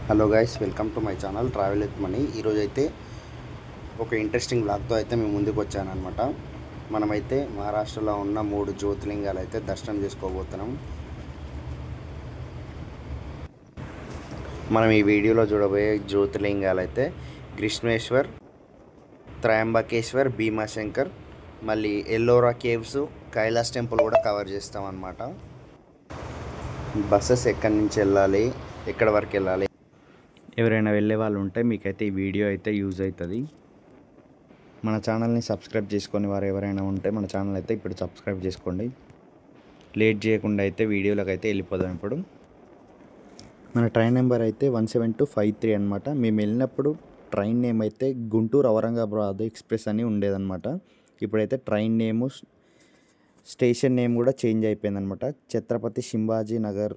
Hello guys, welcome to my channel travel with money. ఈరోజు అయితే ఒక ఇంట్రెస్టింగ్ బ్లాగ్తో అయితే మేము ముందుకు వచ్చానమాట. మనమైతే మహారాష్ట్రలో ఉన్న 3 జ్యోతిర్లింగాలు అయితే దర్శనం చేసుకోబోతున్నాం. మనం ఈ వీడియోలో చూడబోయే జ్యోతిర్లింగాలు అయితే గ్రిష్మేశ్వర్, త్రయంబకేశ్వర్, భీమాశంకర్, మళ్ళీ ఎల్లోరా కేవ్స్, కైలాస్ టెంపుల్ కూడా కవర్ చేస్తాం అన్నమాట. బస్సెస్ ఎక్కడి నుంచి వెళ్ళాలి, ఎక్కడి వరకు వెళ్ళాలి, ఎవరైనా వెళ్ళే వాళ్ళు ఉంటే మీకైతే ఈ వీడియో అయితే యూజ్ అవుతుంది. మన ఛానల్ని సబ్స్క్రైబ్ చేసుకొని వారు ఎవరైనా ఉంటే మన ఛానల్ అయితే ఇప్పుడు సబ్స్క్రైబ్ చేసుకోండి. లేట్ చేయకుండా అయితే వీడియోలోకి అయితే వెళ్ళిపోదాం. ఇప్పుడు మన ట్రైన్ నెంబర్ అయితే 17253 అనమాట. మేము వెళ్ళినప్పుడు ట్రైన్ నేమ్ అయితే గుంటూరు ఔరంగాబాద్ ఎక్స్ప్రెస్ అని ఉండేదన్నమాట. ఇప్పుడైతే ట్రైన్ నేము, స్టేషన్ నేమ్ కూడా చేంజ్ అయిపోయిందనమాట. ఛత్రపతి శివాజీ నగర్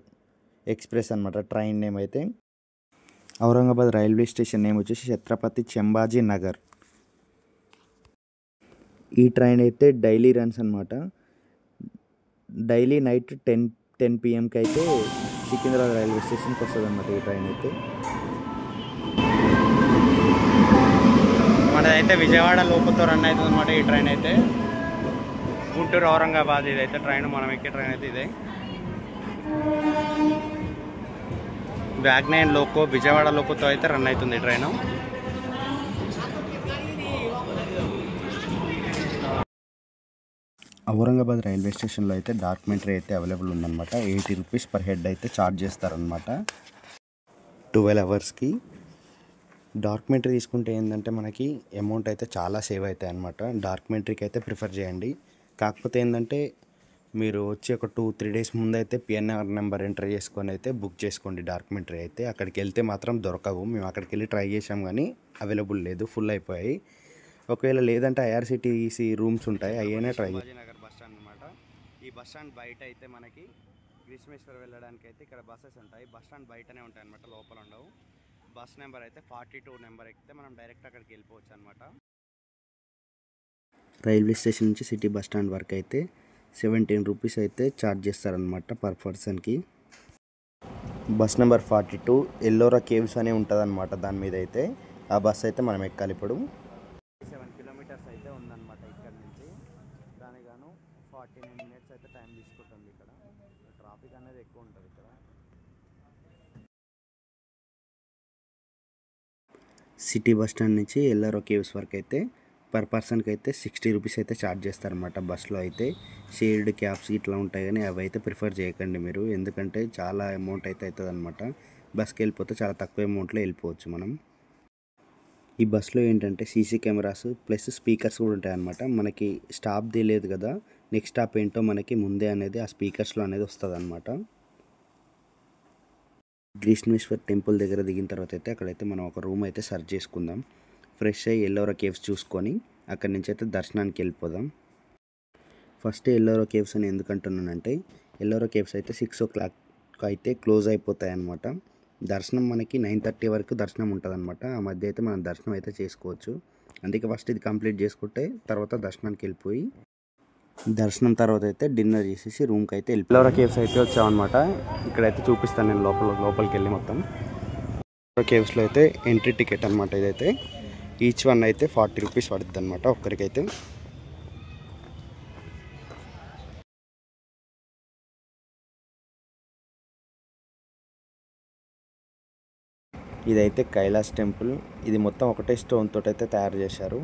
ఎక్స్ప్రెస్ అనమాట ట్రైన్ నేమ్ అయితే. ఔరంగాబాద్ రైల్వే స్టేషన్ నేమ్ వచ్చేసి ఛత్రపతి శివాజీ నగర్. ఈ ట్రైన్ అయితే డైలీ రన్స్ అనమాట. డైలీ నైట్ 10 PM అయితే సికింద్రాబాద్ రైల్వే స్టేషన్కి వస్తుంది అనమాట ఈ ట్రైన్ అయితే. మనదైతే విజయవాడ లోపలతో రన్ అవుతుంది అనమాట ఈ ట్రైన్ అయితే. గుంటూరు ఔరంగాబాద్ ఇదైతే ట్రైన్, మనం ఎక్కే ట్రైన్ అయితే ఇదే. వ్యాగ్నైన్ లోకో విజయవాడ లోకోతో అయితే రన్ అవుతుంది ట్రైన్. ఔరంగాబాద్ రైల్వే స్టేషన్లో అయితే డాక్యుమెంటరీ అయితే అవైలబుల్ ఉందన్నమాట. 80 రూపీస్ పర్ హెడ్ అయితే ఛార్జ్ చేస్తారనమాట 12 అవర్స్కి. డాక్యుమెంటరీ తీసుకుంటే ఏంటంటే మనకి అమౌంట్ అయితే చాలా సేవ్ అవుతాయి అనమాట. డాక్యుమెంటరీకి అయితే ప్రిఫర్ చేయండి. కాకపోతే ఏంటంటే మీరు వచ్చి ఒక 2-3 డేస్ ముందు అయితే పిఎన్ఆర్ నెంబర్ ఎంటర్ చేసుకొని అయితే బుక్ చేసుకోండి డాక్యుమెంటరీ అయితే. అక్కడికి వెళ్తే మాత్రం దొరకవు. మేము అక్కడికి వెళ్ళి ట్రై చేసాం కానీ అవైలబుల్ లేదు, ఫుల్ అయిపోయాయి. ఒకవేళ లేదంటే ఐఆర్సిటీసీ రూమ్స్ ఉంటాయి, అయ్యేనే ట్రై చేయండి. నగర్ బస్ స్టాండ్ అనమాట. ఈ బస్ స్టాండ్ బయట అయితే మనకి గ్రీష్మేశ్వర్ వెళ్ళడానికి అయితే ఇక్కడ బస్సెస్ ఉంటాయి. బస్ స్టాండ్ బయటనే ఉంటాయి అనమాట, లోపల ఉండవు. బస్ నెంబర్ అయితే 42 నెంబర్ ఎక్కితే మనం డైరెక్ట్ అక్కడికి వెళ్ళిపోవచ్చు అనమాట. రైల్వే స్టేషన్ నుంచి సిటీ బస్ స్టాండ్ వరకు అయితే 17 రూపీస్ అయితే ఛార్జ్ చేస్తారనమాట పర్ పర్సన్కి. బస్ నెంబర్ 42 ఎల్లోరా కేవ్స్ అనే ఉంటుంది అనమాట. దాని మీద అయితే ఆ బస్ అయితే మనం ఎక్కాలి. ఇప్పుడు 7 కిలోమీటర్స్ అయితే ఉందన్నమాట ఇక్కడ నుంచి. దానికి గాను 49 మినిట్స్ అయితే టైం తీసుకుంటుంది. ఇక్కడ ట్రాఫిక్ అనేది ఎక్కువ ఉంటుంది ఇక్కడ. సిటీ బస్ స్టాండ్ నుంచి ఎల్లోరా కేవ్స్ వరకు అయితే పర్ పర్సన్కి అయితే 60 రూపీస్ అయితే ఛార్జ్ చేస్తారనమాట. బస్సులో అయితే షేర్డ్ క్యాబ్స్ ఇట్లా ఉంటాయి కానీ అవి అయితే ప్రిఫర్ చేయకండి మీరు, ఎందుకంటే చాలా అమౌంట్ అయితే అవుతుంది అనమాట. బస్కి వెళ్ళిపోతే చాలా తక్కువ అమౌంట్లో వెళ్ళిపోవచ్చు మనం. ఈ బస్సులో ఏంటంటే సీసీ కెమెరాస్ ప్లస్ స్పీకర్స్ కూడా ఉంటాయి అనమాట. మనకి స్టాప్ది లేదు కదా, నెక్స్ట్ స్టాప్ ఏంటో మనకి ముందే అనేది ఆ స్పీకర్స్లో అనేది వస్తుంది అనమాట. గ్రీష్మేశ్వర్ టెంపుల్ దగ్గర దిగిన తర్వాత అయితే అక్కడైతే మనం ఒక రూమ్ అయితే సర్చ్ చేసుకుందాం. ఫ్రెష్ అయ్యి ఎల్లోరా కేవ్స్ చూసుకొని అక్కడి నుంచి అయితే దర్శనానికి వెళ్ళిపోదాం. ఫస్ట్ ఎల్లోరా కేవ్స్ అని ఎందుకంటున్నానంటే ఎల్లోరా కేవ్స్ అయితే 6 o'clock అయితే క్లోజ్ అయిపోతాయి అన్నమాట. దర్శనం మనకి 9:30 వరకు దర్శనం ఉంటుంది అనమాట. ఆ మధ్య అయితే మనం దర్శనం అయితే చేసుకోవచ్చు. అందుకే ఫస్ట్ ఇది కంప్లీట్ చేసుకుంటే తర్వాత దర్శనానికి వెళ్ళిపోయి దర్శనం తర్వాత అయితే డిన్నర్ చేసేసి రూమ్కి అయితే వెళ్ళి ఎల్లోరా కేవ్స్ అయితే వచ్చామన్నమాట. ఇక్కడైతే చూపిస్తాను నేను లోపలికి వెళ్ళి మొత్తం. కేవ్స్లో అయితే ఎంట్రీ టికెట్ అనమాట ఇదైతే. ఈచ్ వన్ అయితే 40 రూపీస్ పడుతుంది అనమాట ఒక్కరికైతే. ఇదైతే కైలాస్ టెంపుల్. ఇది మొత్తం ఒకటే స్టోన్ తోటి అయితే తయారు చేశారు.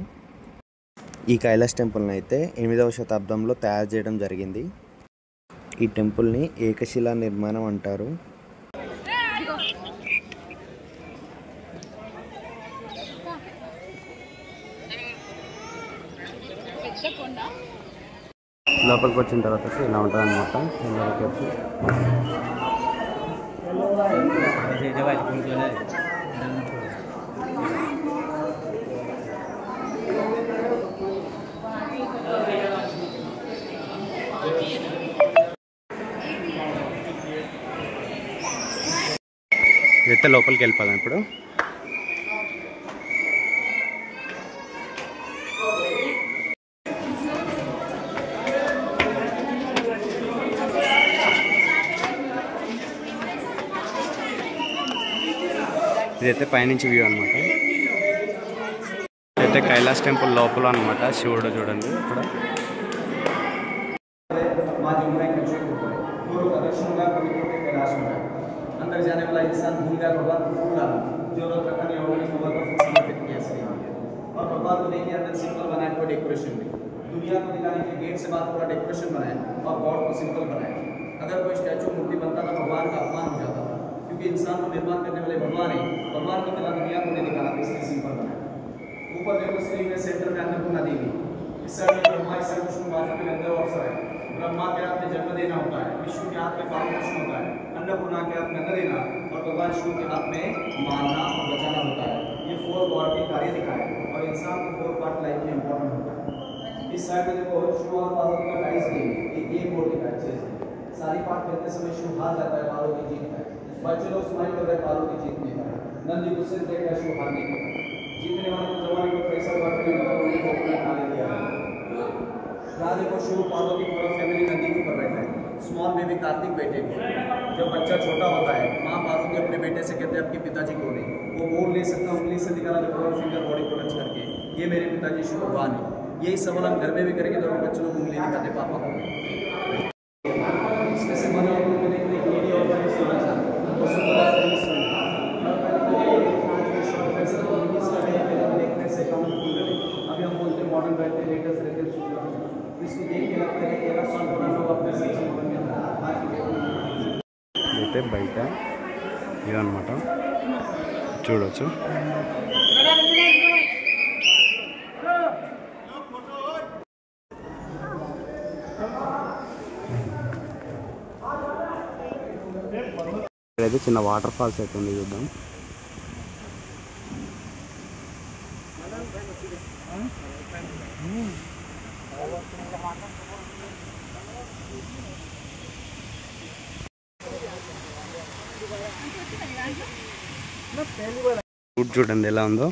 ఈ కైలాస్ టెంపుల్ని అయితే 8వ శతాబ్దంలో తయారు చేయడం జరిగింది. ఈ టెంపుల్ని ఏకశిలా నిర్మాణం అంటారు. లోపలికి వచ్చిన తర్వాత ఇలా ఉంటుంది అనమాట. ఇదైతే లోపలికి వెళ్ళిపోదాం ఇప్పుడు. ఇదైతే పైనుంచి వ్యూ అనమాట. అయితే కైలాస్ టెంపుల్ లోపల అనమాట శివుడు చూడండి ఇక్కడ. अंदर जाने वाला इंसान भूल गया भगवान को फूल डाला जो लोग रखा नहीं होगा भगवान को फूल समर्पित किया सही और भगवान को देखिए अंदर सिंपल बनाया कोई डेकोरेशन भी दुनिया को दिखाने के गेट से बात पूरा डेकोरेशन बनाया और गॉड को सिंपल बनाया. अगर कोई स्टैचू मूर्ति बनता था भगवान का अपमान हो जाता था क्योंकि इंसान को निर्माण करने वाले भगवान है. भगवान की कला दुनिया को नहीं दिखाना इसलिए सिंपल बनाया. ऊपर देखो श्री में सेंटर में अन्नपूर्णा देवी, इस साइड में ब्रह्मा, इस साइड विष्णु, बाजू में अंदर अवसर है. ब्रह्मा के हाथ में जन्म देना होता है, विष्णु के हाथ में पालन पोषण होता है, अन्नपूर्णा के हाथ में अन्न देना और भगवान शिव के हाथ में मारना और बचाना होता है. ये 4 गॉड के कार्य दिखाए और इंसान को 4 पार्ट लाइफ में इंपॉर्टेंट होता है. इस साइड में देखो शिव और पार्वती का डाइस गेम, एक गेम बोर्ड दिखाया अच्छे से. सारी पार्ट खेलते समय शिव हार जाता है, पार्वती जीतता है. बच्चे लोग स्माइल कर रहे हैं, पार्वती जीतने का. नंदी गुस्से से देख रहा है, शिव हारने का. जीतने वाले को जमाने को प्रेशर वर्क नहीं होगा, उन्हें अपना खा लिया. राधे को शिव पार्वती पूरा फैमिली नदी के ऊपर बैठा है. स्मॉल बेबी कार्तिक बेटे को जब बच्चा छोटा होता है माँ पार्वती अपने बेटे से कहते हैं आपके पिताजी को नहीं, वो बोल नहीं सकता, उंगली से दिखाना जब फिंगर बॉडी को टच करके ये मेरे पिताजी शिव भगवान है. यही सवाल हम घर में भी करेंगे तो बच्चे लोग उंगली दिखाते पापा को. इसमें से मना अभी हम बोलते मॉडर्न रहते लेटेस्ट रहते इसको देख के लगता है कि सॉन्ग बना लोग अपने सही से मॉडर्न में आज की అయితే బయట ఇదన్నమాట చూడవచ్చు. ఇక్కడైతే చిన్న వాటర్ ఫాల్స్ అయితే ఉంది, చూద్దాం. ఫుడ్ చూడండి ఎలా ఉందో,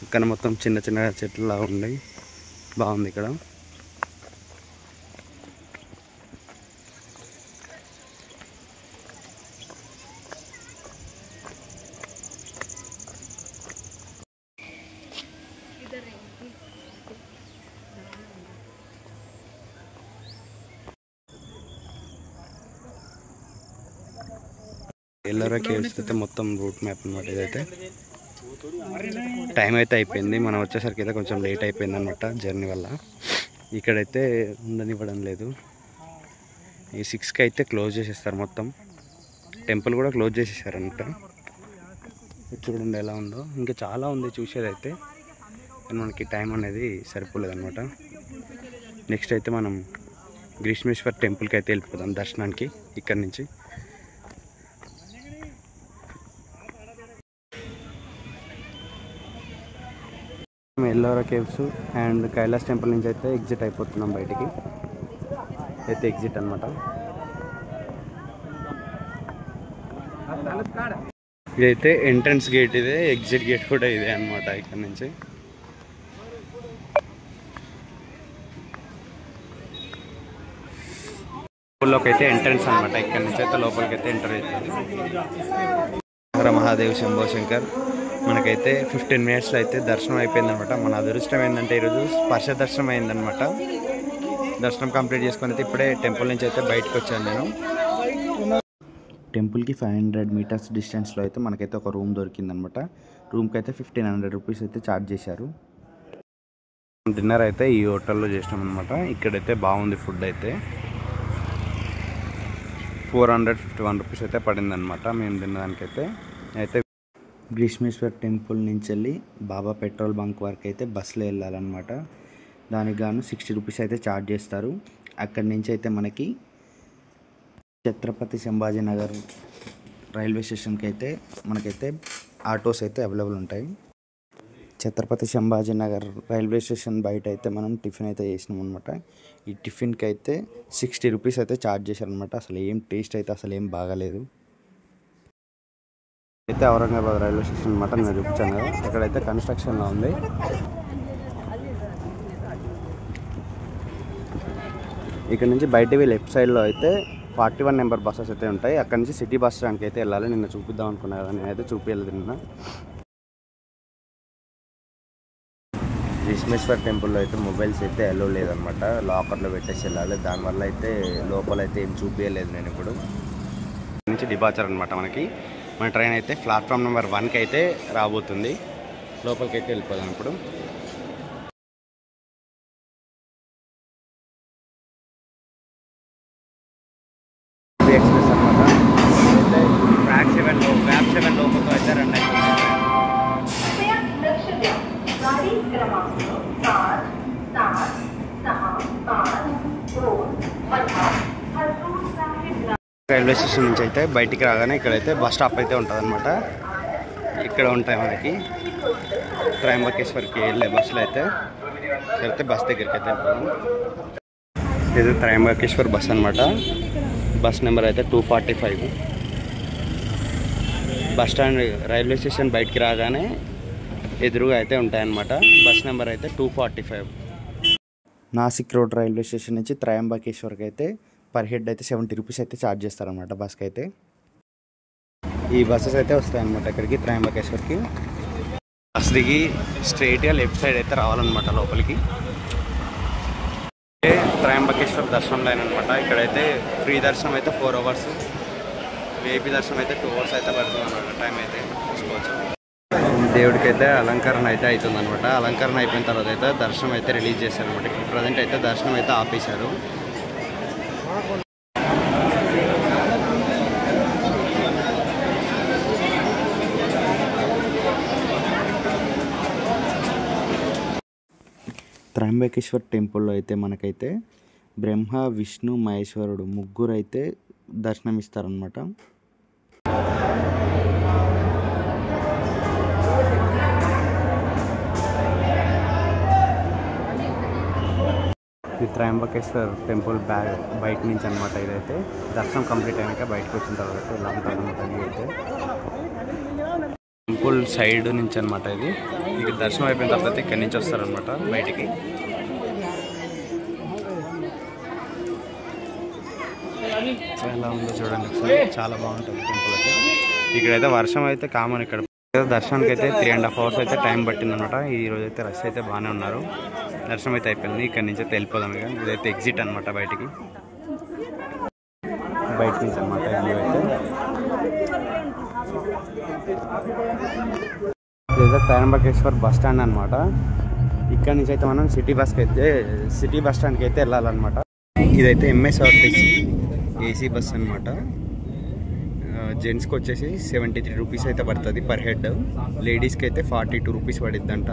ఇక్కడ మొత్తం చిన్న చిన్న చెట్లులా ఉన్నాయి, బాగుంది ఇక్కడ. ఎల్లోరా కేవ్స్ అయితే మొత్తం రూట్ మ్యాప్ అనమాట. ఇదైతే టైం అయితే అయిపోయింది, మనం వచ్చేసరికి అయితే కొంచెం లేట్ అయిపోయింది అనమాట జర్నీ వల్ల. ఇక్కడైతే ఉండనివ్వడం లేదు. ఈ 6కి అయితే క్లోజ్ చేసేస్తారు, మొత్తం టెంపుల్ కూడా క్లోజ్ చేసేసారనమాట. చూడండి ఎలా ఉందో, ఇంకా చాలా ఉంది చూసేదైతే, కానీ మనకి టైం అనేది సరిపోలేదన్నమాట. నెక్స్ట్ అయితే మనం గ్రీష్మేశ్వర్ టెంపుల్కి అయితే వెళ్ళిపోతాం దర్శనానికి ఇక్కడి నుంచి. Ellora caves and Kailas temple నుంచి అయితే ఎగ్జిట్ అయిపోతున్నాం బయటికి. అయితే ఎగ్జిట్ అనమాట. ఇదైతే ఎంట్రన్స్ గేట్, ఇదే ఎగ్జిట్ గేట్ కూడా ఇదే అనమాట. ఇక్కడ నుంచి లోపలికి అయితే ఎంట్రన్స్ అనమాట. ఇక్కడ నుంచి అయితే లోపలికి అయితే ఎంటర్ అవుతుంది. మహాదేవ్ శంభో శంకర్. మనకైతే 15 మినిట్స్లో అయితే దర్శనం అయిపోయిందనమాట. మన అదృష్టం ఏంటంటే ఈరోజు స్పర్శ దర్శనం అయిందనమాట. దర్శనం కంప్లీట్ చేసుకొని అయితే ఇప్పుడే టెంపుల్ నుంచి అయితే బయటకు వచ్చాను నేను. టెంపుల్కి 500 మీటర్స్ డిస్టెన్స్లో అయితే మనకైతే ఒక రూమ్ దొరికిందనమాట. రూమ్కి అయితే 1500 రూపీస్ అయితే ఛార్జ్ చేశారు. డిన్నర్ అయితే ఈ హోటల్లో చేసినాం అనమాట. ఇక్కడైతే బాగుంది ఫుడ్ అయితే. 451 రూపీస్ అయితే పడిందనమాట మేము తిన్నదానికైతే. అయితే గ్రీష్మేశ్వర్ టెంపుల్ నుంచి వెళ్ళి బాబా పెట్రోల్ బంక్ వరకు అయితే బస్సులో వెళ్ళాలన్నమాట. దానికి గాను 60 రూపీస్ అయితే ఛార్జ్ చేస్తారు. అక్కడి నుంచి అయితే మనకి ఛత్రపతి సంభాజీనగర్ రైల్వే స్టేషన్కి అయితే మనకైతే ఆటోస్ అయితే అవైలబుల్ ఉంటాయి. ఛత్రపతి సంభాజీనగర్ రైల్వే స్టేషన్ బయట అయితే మనం టిఫిన్ అయితే చేసినాం అనమాట. ఈ టిఫిన్కి అయితే 60 రూపీస్ అయితే ఛార్జ్ చేశారనమాట. అసలు ఏం టేస్ట్ అయితే అసలు ఏం బాగాలేదు. అయితే ఔరంగాబాద్ రైల్వే స్టేషన్ అనమాట. నేను చూపించాను కదా, ఇక్కడైతే కన్స్ట్రక్షన్లో ఉంది. ఇక్కడ నుంచి బయటవి లెఫ్ట్ సైడ్లో అయితే 41 నెంబర్ బస్సెస్ అయితే ఉంటాయి. అక్కడ నుంచి సిటీ బస్ స్టాండ్కి అయితే వెళ్ళాలి. నిన్న చూపిద్దాం అనుకున్నా కదా, నేనైతే చూపించలేదు నిన్న. విశ్వేశ్వర్ టెంపుల్లో అయితే మొబైల్స్ అయితే అలో లేదనమాట, లాకర్లో పెట్టేసి వెళ్ళాలి. దానివల్ల అయితే లోపల అయితే ఏం చూపించలేదు నేను. ఇప్పుడు నుంచి డిపార్చర్ అనమాట. మన ట్రైన్ అయితే ప్లాట్ఫామ్ నెంబర్ 1కి అయితే రాబోతుంది. లోపలికి అయితే వెళ్ళిపోదాం ఇప్పుడు. ఎక్స్ప్రెస్ అనమాట. అయితే ట్రాక్ 7 లోపలికి అయితే రన్ అయిపోతుంది. రైల్వే స్టేషన్ నుంచి అయితే బయటికి రాగానే ఇక్కడైతే బస్ స్టాప్ అయితే ఉంటుంది అనమాట. ఇక్కడ ఉంటాయి మనకి త్రయంబకేశ్వర్కి వెళ్ళే బస్సులు అయితే. వెళ్తే బస్ దగ్గరికి అయితే వెళ్తాము. ఇది త్రయంబకేశ్వర్ బస్ అనమాట. బస్ నెంబర్ అయితే 245. బస్ స్టాండ్ రైల్వే స్టేషన్ బయటికి రాగానే ఎదురుగా అయితే ఉంటాయన్నమాట. బస్ నెంబర్ అయితే 245. నాసిక్ రోడ్ రైల్వే స్టేషన్ నుంచి త్రయంబకేశ్వర్కి అయితే పర్ హెడ్ అయితే 70 రూపీస్ అయితే ఛార్జ్ చేస్తారనమాట బస్కి అయితే. ఈ బస్సెస్ అయితే వస్తాయన్నమాట ఇక్కడికి త్రయంబకేశ్వర్కి. బస్ దిగి స్ట్రైట్గా లెఫ్ట్ సైడ్ అయితే రావాలన్నమాట లోపలికి. త్రయంబకేశ్వర్ దర్శనం లైన్ అనమాట. ఇక్కడైతే ఫ్రీ దర్శనం అయితే 4 అవర్స్, విఐపి దర్శనం అయితే 2 అవర్స్ అయితే పడుతుంది అనమాట. టైం అయితే చూసుకోవచ్చు. దేవుడికి అయితే అలంకరణ అయితే అవుతుంది అనమాట. అలంకరణ అయిపోయిన తర్వాత అయితే దర్శనం అయితే రిలీజ్ చేశారు అనమాట. ఇప్పుడు ప్రజెంట్ అయితే దర్శనం అయితే ఆపేశారు. త్రయంబకేశ్వర్ టెంపుల్లో అయితే మనకైతే బ్రహ్మ, విష్ణు, మహేశ్వరుడు ముగ్గురు అయితే దర్శనమిస్తారనమాట. ఈ త్రయంబకేశ్వర్ టెంపుల్ బయట నుంచి అనమాట. ఇదైతే దర్శనం కంప్లీట్ అయ్యాక బయటకు వచ్చిన తర్వాత ఇలా ఉంటుంది అనమాట. ఇది అయితే టెంపుల్ సైడ్ నుంచి అనమాట. ఇది దర్శనం అయిపోయిన తర్వాత ఇక్కడి నుంచి వస్తారనమాట బయటికి. ఎలా ఉందో చూడండి ఒకసారి, చాలా బాగుంటుంది టెంపుల్ అయితే. ఇక్కడైతే వర్షం అయితే కామన్. ఇక్కడ దర్శనానికి అయితే 3.5 అవర్స్ అయితే టైం పట్టింది అనమాట. ఈ రోజు అయితే రష్ అయితే బాగానే ఉన్నారు. దర్శనం అయితే అయిపోయింది. ఇక్కడ నుంచి అయితే వెళ్ళిపోదాం. ఇక ఇదైతే ఎగ్జిట్ అనమాట బయటికి, బయట నుంచి అనమాట. ఇదైతే త్రయంబకేశ్వర్ బస్ స్టాండ్ అనమాట. ఇక్కడ నుంచి అయితే మనం సిటీ బస్ స్టాండ్కి అయితే వెళ్ళాలన్నమాట. ఇదైతే ఎంఎస్ఆర్టీసీ ఏసీ బస్ అనమాట. జెంట్స్కి వచ్చేసి 73 రూపీస్ అయితే పడుతుంది పర్ హెడ్. లేడీస్కి అయితే 42 రూపీస్ పడిద్దంట.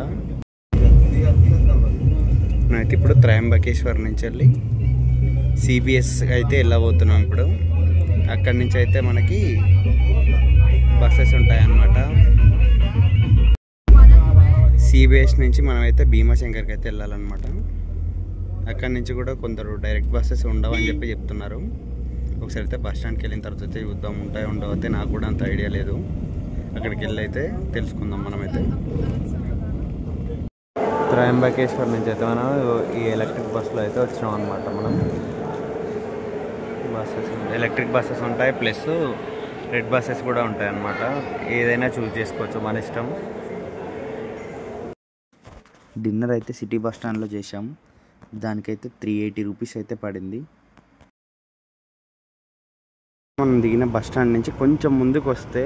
అయితే ఇప్పుడు త్రయంబకేశ్వర్ నుంచి వెళ్ళి సిబిఎస్ అయితే వెళ్ళబోతున్నాం ఇప్పుడు. అక్కడి నుంచి అయితే మనకి బస్సెస్ ఉంటాయన్నమాట. సిబిఎస్ నుంచి మనమైతే భీమాశంకర్కి అయితే వెళ్ళాలన్నమాట. అక్కడి నుంచి కూడా కొందరు డైరెక్ట్ బస్సెస్ ఉండవని చెప్పి చెప్తున్నారు. ఒకసారి అయితే బస్ స్టాండ్కి వెళ్ళిన తర్వాత అయితే చూద్దాం, ఉంటాయి ఉండవు అయితే నాకు కూడా అంత ఐడియా లేదు. అక్కడికి వెళ్ళి అయితే తెలుసుకుందాం మనమైతే. త్రయంబకేశ్వర్ నుంచి అయితే మనం ఈ ఎలక్ట్రిక్ బస్సులో అయితే వచ్చినాం అనమాట. మనం ఎలక్ట్రిక్ బస్సెస్ ఉంటాయి, ప్లస్ రెడ్ బస్సెస్ కూడా ఉంటాయి అన్నమాట. ఏదైనా చూస్ చేసుకోవచ్చు, మన ఇష్టం. డిన్నర్ అయితే సిటీ బస్ స్టాండ్లో చేసాం. దానికైతే 380 రూపీస్ అయితే పడింది. మనం దిగిన బస్ స్టాండ్ నుంచి కొంచెం ముందుకు వస్తే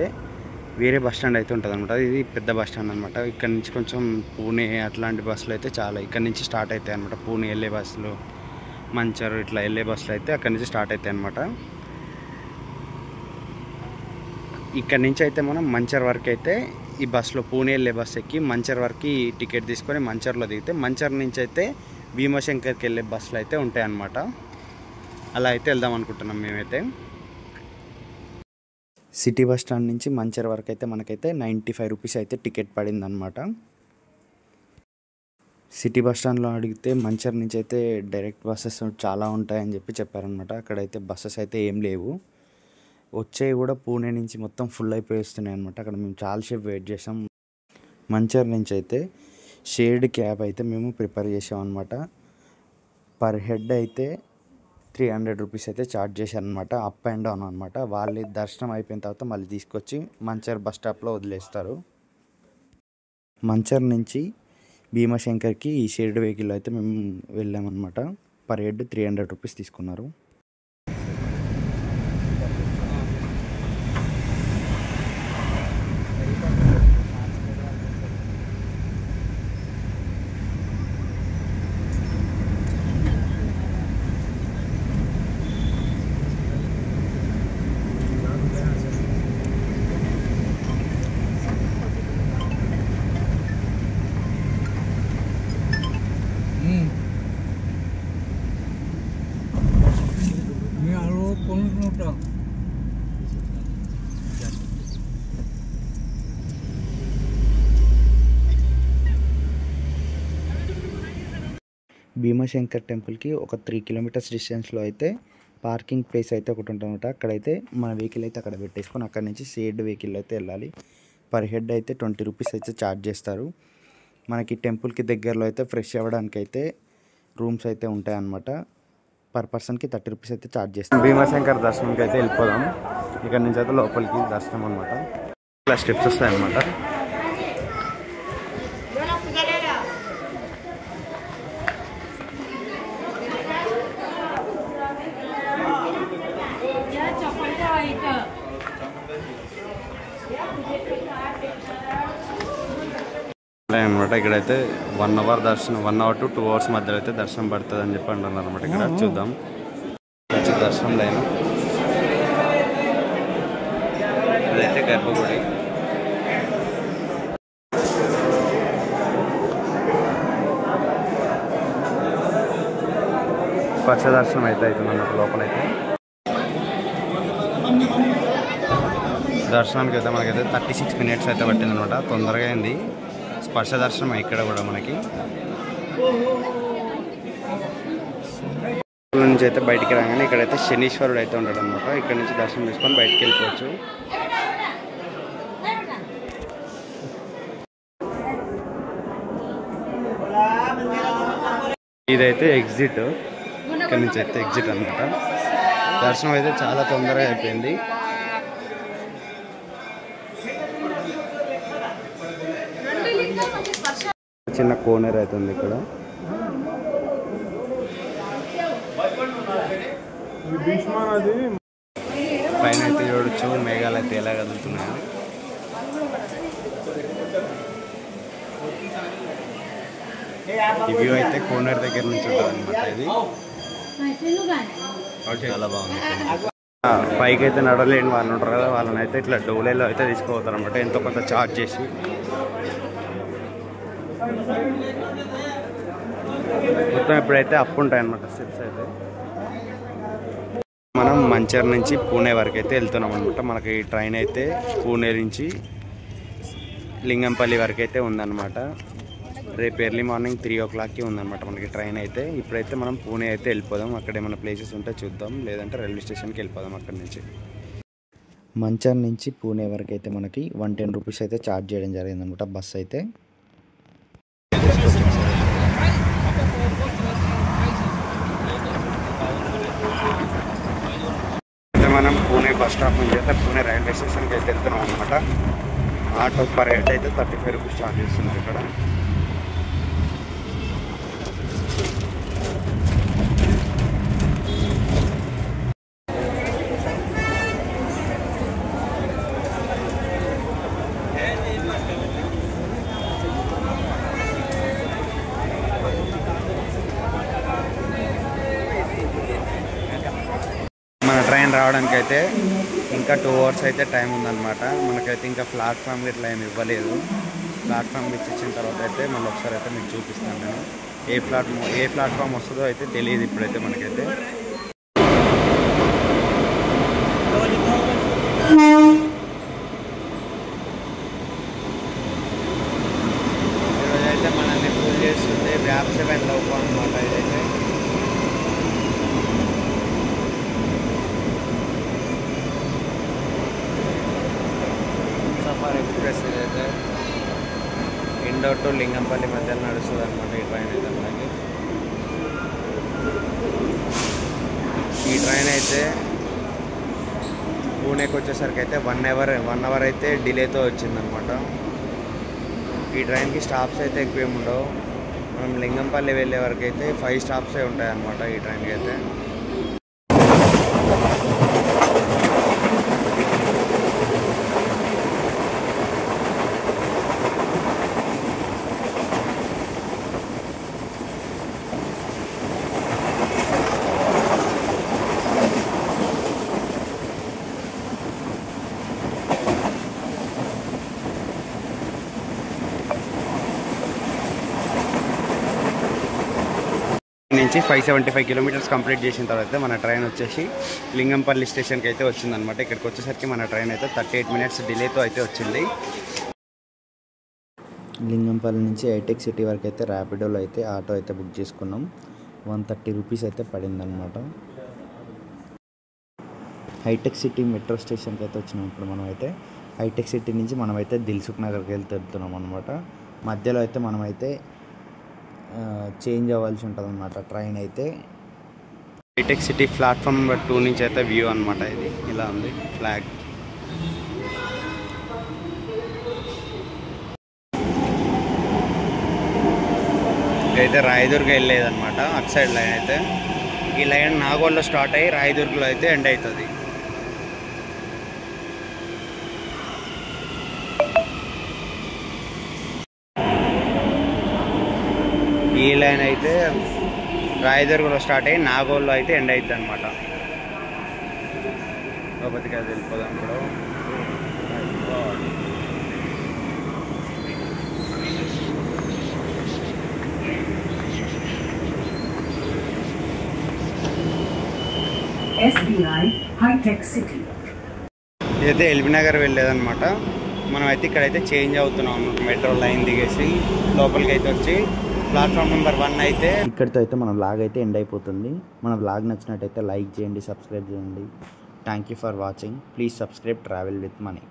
వేరే బస్ స్టాండ్ అయితే ఉంటుంది అనమాట. ఇది పెద్ద బస్ స్టాండ్ అనమాట. ఇక్కడ నుంచి కొంచెం పూణే అట్లాంటి బస్సులు అయితే చాలా ఇక్కడ నుంచి స్టార్ట్ అవుతాయి అనమాట. పూణే వెళ్ళే బస్సులు, మంచర్ ఇట్లా వెళ్ళే బస్సులు అయితే అక్కడి నుంచి స్టార్ట్ అవుతాయి అనమాట. ఇక్కడ నుంచి అయితే మనం మంచర్ వరకు అయితే ఈ బస్సులో పూణే వెళ్ళే బస్సు ఎక్కి మంచర్ వరకు టికెట్ తీసుకొని మంచర్లో దిగితే మంచర్ నుంచి అయితే భీమాశంకర్కి వెళ్ళే బస్సులు అయితే ఉంటాయి అన్నమాట. అలా అయితే వెళ్దాం అనుకుంటున్నాం మేమైతే. సిటీ బస్ స్టాండ్ నుంచి మంచర్ వరకు అయితే మనకైతే 95 రూపీస్ అయితే టికెట్ పడింది అనమాట. సిటీ బస్ స్టాండ్లో అడిగితే మంచర్ నుంచి అయితే డైరెక్ట్ బస్సెస్ చాలా ఉంటాయని చెప్పి చెప్పారనమాట. అక్కడైతే బస్సెస్ అయితే ఏం లేవు. వచ్చేవి కూడా పూణే నుంచి మొత్తం ఫుల్ అయిపోయి వస్తున్నాయి అనమాట. అక్కడ మేము చాలాసేపు వెయిట్ చేసాం. మంచర్ నుంచి అయితే షేర్డ్ క్యాబ్ అయితే మేము ప్రిపేర్ చేసాం అనమాట. పర్ హెడ్ అయితే 300 రూపీస్ అయితే ఛార్జ్ చేశారనమాట, అప్ అండ్ డౌన్ అనమాట. వాళ్ళు దర్శనం అయిపోయిన తర్వాత మళ్ళీ తీసుకొచ్చి మంచర్ బస్ స్టాప్లో వదిలేస్తారు. మంచర్ నుంచి భీమాశంకర్కి ఈ షేర్డ్ వెహికల్ అయితే మేము వెళ్ళామన్నమాట. పర్ హెడ్ 300 రూపీస్ తీసుకున్నారు. భీమాశంకర్ టెంపుల్కి ఒక 3 కిలోమీటర్స్ డిస్టెన్స్లో అయితే పార్కింగ్ ప్లేస్ అయితే ఒకటి ఉంటుందన్నమాట. అక్కడైతే మన వెహికల్ అయితే అక్కడ పెట్టేసుకొని అక్కడ నుంచి షేర్డ్ వెహికల్ అయితే వెళ్ళాలి. పర్ హెడ్ అయితే 20 రూపీస్ అయితే ఛార్జ్ చేస్తారు. మనకి టెంపుల్కి దగ్గరలో అయితే ఫ్రెష్ అవ్వడానికి అయితే రూమ్స్ అయితే ఉంటాయన్నమాట. పర్ పర్సన్కి 30 రూపీస్ అయితే ఛార్జ్ చేస్తాం. భీమాశంకర్ దర్శనంకి అయితే వెళ్ళిపోదాం. ఇక్కడ నుంచి అయితే లోపలికి దర్శనం అనమాట. ఇలా స్టెప్స్ వస్తాయన్నమాట. అనమాట ఇక్కడైతే 1 అవర్ దర్శనం, 1 అవర్ టు 2 అవర్స్ మధ్యలో అయితే దర్శనం పడుతుంది అని చెప్పి అంటున్నారు అనమాట. ఇక్కడ చూద్దాం దర్శనం లైన్. ఇదైతే గర్భగుడి. స్పర్శ దర్శనం అయితే అవుతుంది అన్నమాట. లోపలైతే దర్శనానికి అయితే మనకైతే 36 మినిట్స్ అయితే పట్టింది అనమాట. తొందరగా అయింది స్పర్శ దర్శనం. ఇక్కడ కూడా మనకి నుంచి అయితే బయటికి రాగానే ఇక్కడైతే శనీశ్వరుడు అయితే ఉంటాడు అనమాట. ఇక్కడ నుంచి దర్శనం చేసుకొని బయటికి వెళ్ళిపోవచ్చు. ఇదైతే ఎగ్జిట్. ఇక్కడ నుంచి అయితే ఎగ్జిట్ అనమాట. దర్శనం అయితే చాలా తొందరగా అయిపోయింది. చిన్న కోనర్ అవుతుంది ఇక్కడ. పైన అయితే చూడొచ్చు మేఘాలు అయితే ఎలా కదులుతున్నాయో. ఈ వ్యూ అయితే కోనర్ దగ్గర నుంచి ఉంటుంది అనమాట. ఇది చాలా బాగుంది. పైకి అయితే నడవలేని వాళ్ళు ఉంటారు కదా, వాళ్ళని అయితే ఇట్లా డోలేలో అయితే తీసుకుపోతారు అనమాట, ఎంతో కొంత ఛార్జ్ చేసి. మొత్తం ఇప్పుడైతే అప్ ఉంటాయి అన్నమాట స్టెప్స్ అయితే. మనం మంచర్ నుంచి పూణే వరకు అయితే వెళ్తున్నాం అనమాట. మనకి ట్రైన్ అయితే పూణే నుంచి లింగంపల్లి వరకు అయితే ఉందన్నమాట. రేపు ఎర్లీ మార్నింగ్ 3 o'clockకి ఉందన్నమాట మనకి ట్రైన్ అయితే. ఇప్పుడైతే మనం పూణే అయితే వెళ్ళిపోదాం. అక్కడ ఏమైనా ప్లేసెస్ ఉంటే చూద్దాం, లేదంటే రైల్వే స్టేషన్కి వెళ్ళిపోదాం అక్కడి నుంచి. మంచర్ నుంచి పూణే వరకు అయితే మనకి 110 రూపీస్ అయితే ఛార్జ్ చేయడం జరిగిందనమాట బస్ అయితే. మనం పూణే బస్ స్టాప్ నుంచి అయితే పూణే రైల్వే స్టేషన్కి అయితే వెళ్తున్నాం అనమాట. ఆటో పర్ హెడ్ అయితే 35 రూపీస్ ఛార్జ్ చేస్తున్నారు ఇక్కడ. మన ట్రైన్ రావడానికి అయితే ఇంకా 2 hours అయితే టైం ఉందన్నమాట. మనకైతే ఇంకా ప్లాట్ఫామ్ ఇట్లా ఏమి ఇవ్వలేదు. ప్లాట్ఫామ్ ఇచ్చిన తర్వాత అయితే మళ్ళీ ఒకసారి అయితే మీకు చూపిస్తాను నేను. ఏ ప్లాట్ఫామ్ వస్తుందో అయితే తెలియదు ఇప్పుడైతే మనకైతే. ఈరోజైతే మనల్ని ఫుల్ చేస్తుంది వ్యాప్ 7 లోపు అనమాట. ఇదైతే సఫారీ ఎక్స్ప్రెస్ ఇదైతే ఇండోర్ టు లింగంపల్లి మధ్యలో నడుస్తుంది అనమాట ఈ ట్రైన్ అయితే మనకి. ఈ ట్రైన్ అయితే పూణేకి వచ్చేసరికి అయితే 1 అవర్ అయితే డిలేతో వచ్చిందనమాట. ఈ ట్రైన్కి స్టాప్స్ అయితే ఎక్కువ ఏమి ఉండవు. మనం లింగంపల్లి వెళ్ళే వరకు అయితే 5 స్టాప్సే ఉంటాయి అన్నమాట ఈ ట్రైన్కి అయితే. నుంచి 575 కిలోమీటర్స్ కంప్లీట్ చేసిన తర్వాత మన ట్రైన్ వచ్చేసి లింగంపల్లి స్టేషన్కి అయితే వచ్చిందనమాట. ఇక్కడికి వచ్చేసరికి మన ట్రైన్ అయితే 38 మినిట్స్ డిలేతో అయితే వచ్చింది. లింగంపల్లి నుంచి హైటెక్ సిటీ వరకు అయితే ర్యాపిడోలో అయితే ఆటో అయితే బుక్ చేసుకున్నాం. 130 రూపీస్ అయితే పడిందనమాట. హైటెక్ సిటీ మెట్రో స్టేషన్కి అయితే వచ్చినప్పుడు మనమైతే హైటెక్ సిటీ నుంచి మనమైతే దిల్సుఖ్ నగర్కి వెళ్తున్నాం అనమాట. మధ్యలో అయితే మనమైతే చేంజ్ అవ్వాల్సి ఉంటుంది అన్నమాట ట్రైన్ అయితే. హైటెక్ సిటీ ప్లాట్ఫామ్ నెంబర్ 2 నుంచి అయితే వ్యూ అనమాట. ఇది ఇలా ఉంది ఫ్లాగ్. ఇదైతే రాయదుర్గ వెళ్ళేదన్నమాట అటు సైడ్ లైన్ అయితే. ఈ లైన్ నాగోల్లో స్టార్ట్ అయ్యి రాయదుర్గలో అయితే ఎండ్ అవుతుంది. ఈ లైన్ అయితే రాయదుర్గలో స్టార్ట్ అయ్యి నాగోల్లో అయితే ఎండ్ అవుతుంది అనమాట. లోపలికి అది వెళ్ళిపోదాం ఇప్పుడు. SBI హైటెక్ సిటీ. ఇదైతే ఎల్బీ నగర్ వెళ్ళేదన్నమాట. మనం అయితే ఇక్కడైతే చేంజ్ అవుతున్నాం మెట్రో లైన్ దిగేసి లోపలికి అయితే వచ్చి ప్లాట్ఫామ్ నెంబర్ 1 అయితే ఇక్కడితో అయితే మన వ్లాగ్ అయితే ఎండ్ అయిపోతుంది. మన వ్లాగ్ నచ్చినట్టయితే లైక్ చేయండి, సబ్స్క్రైబ్ చేయండి. Thank you for watching. Please subscribe travel with money.